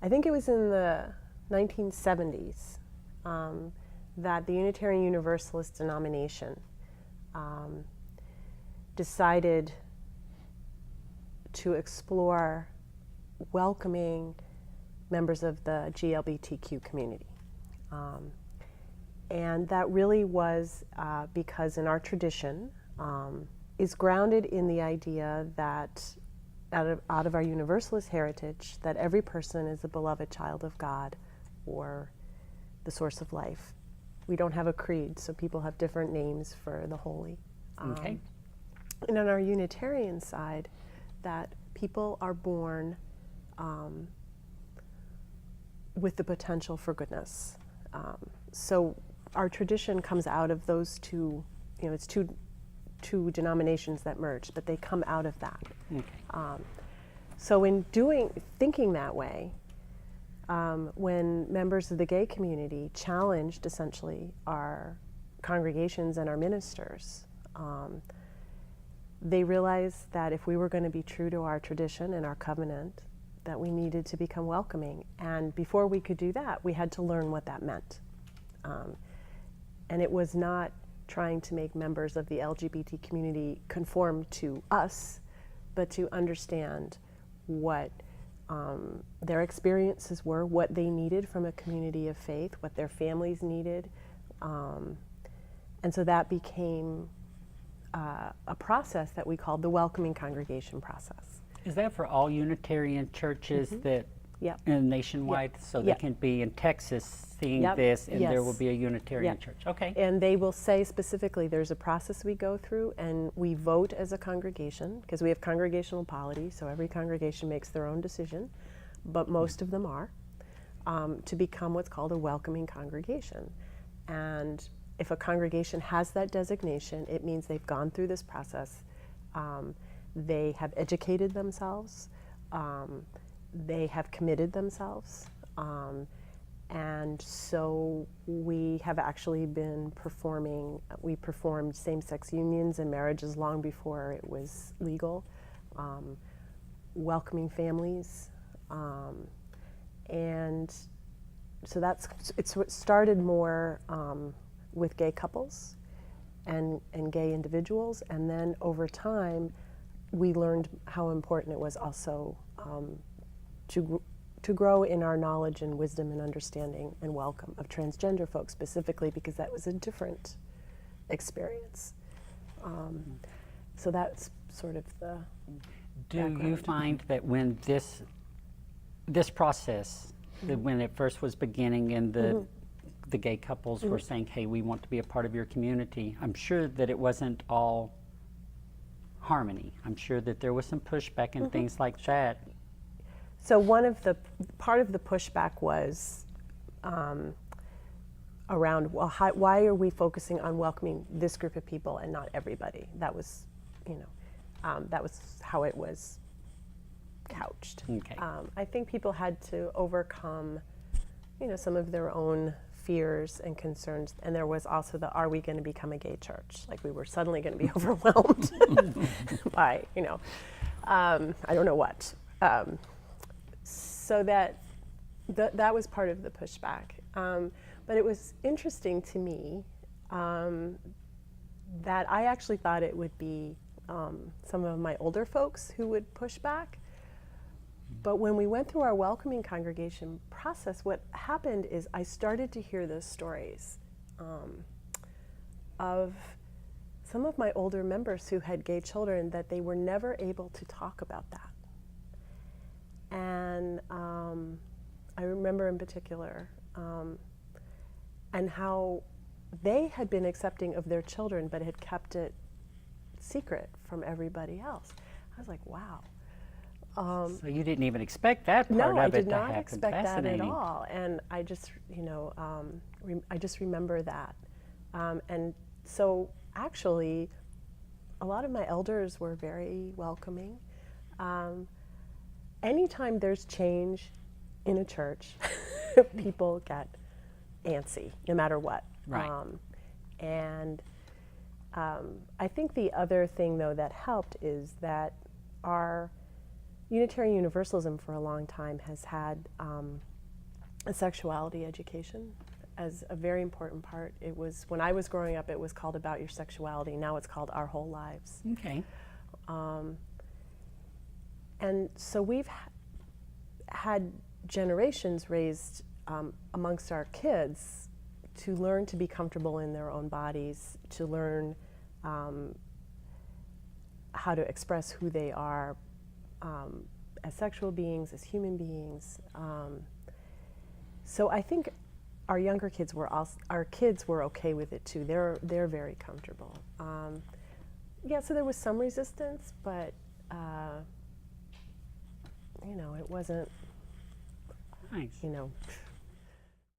I think it was in the 1970s that the Unitarian Universalist denomination decided to explore welcoming members of the GLBTQ community. And that really was because in our tradition is grounded in the idea that out of our Universalist heritage, that every person is a beloved child of God or the source of life. We don't have a creed, so people have different names for the holy. Okay. And on our Unitarian side, that people are born with the potential for goodness. So our tradition comes out of those two, it's two denominations that merged, but they come out of that. Okay. So in thinking that way, when members of the gay community challenged essentially our congregations and our ministers, they realized that if we were going to be true to our tradition and our covenant, that we needed to become welcoming. And before we could do that, we had to learn what that meant. And it was not trying to make members of the LGBT community conform to us, but to understand what their experiences were, what they needed from a community of faith, what their families needed. And so that became a process that we called the welcoming congregation process. Is that for all Unitarian churches that Yep. nationwide? Yep. So Yep. they can be in Texas seeing Yep. this, and there will Yes. be a Unitarian Yep. church. Okay. And they will say specifically there's a process we go through, and we vote as a congregation, because we have congregational polity, so every congregation makes their own decision, but most of them are, to become what's called a welcoming congregation. And if a congregation has that designation, it means they've gone through this process. They have educated themselves. They have committed themselves. And so we have actually been we performed same-sex unions and marriages long before it was legal, welcoming families. And so it started more with gay couples and gay individuals, and then over time we learned how important it was also to grow in our knowledge and wisdom and understanding and welcome of transgender folks specifically, because that was a different experience. So that's sort of the Do you background. find that when this process, that when it first was beginning and the gay couples were saying, hey, we want to be a part of your community, I'm sure that it wasn't all harmony. I'm sure that there was some pushback and things like that. So part of the pushback was around, well, why are we focusing on welcoming this group of people and not everybody? That was, that was how it was couched. Okay. I think people had to overcome, some of their own fears and concerns, and there was also are we going to become a gay church? Like we were suddenly going to be overwhelmed by, I don't know what. So that was part of the pushback. But it was interesting to me that I actually thought it would be some of my older folks who would push back. But when we went through our welcoming congregation process, what happened is I started to hear those stories of some of my older members who had gay children, that they were never able to talk about that. And I remember in particular, and how they had been accepting of their children but had kept it secret from everybody else. I was like, wow. So you didn't even expect that part No, I of it did to not happen. expect that at Fascinating. all. And I just, I just remember that. And so actually, a lot of my elders were very welcoming. Anytime there's change in a church, people get antsy, no matter what. Right. And I think the other thing, though, that helped is that Unitarian Universalism for a long time has had a sexuality education as a very important part. It was, when I was growing up, it was called About Your Sexuality. Now it's called Our Whole Lives. Okay. And so we've had generations raised amongst our kids to learn to be comfortable in their own bodies, to learn how to express who they are as sexual beings, as human beings. So I think our younger kids were our kids were okay with it too. They're very comfortable. Yeah, so there was some resistance, but you know, it wasn't, Nice. you know,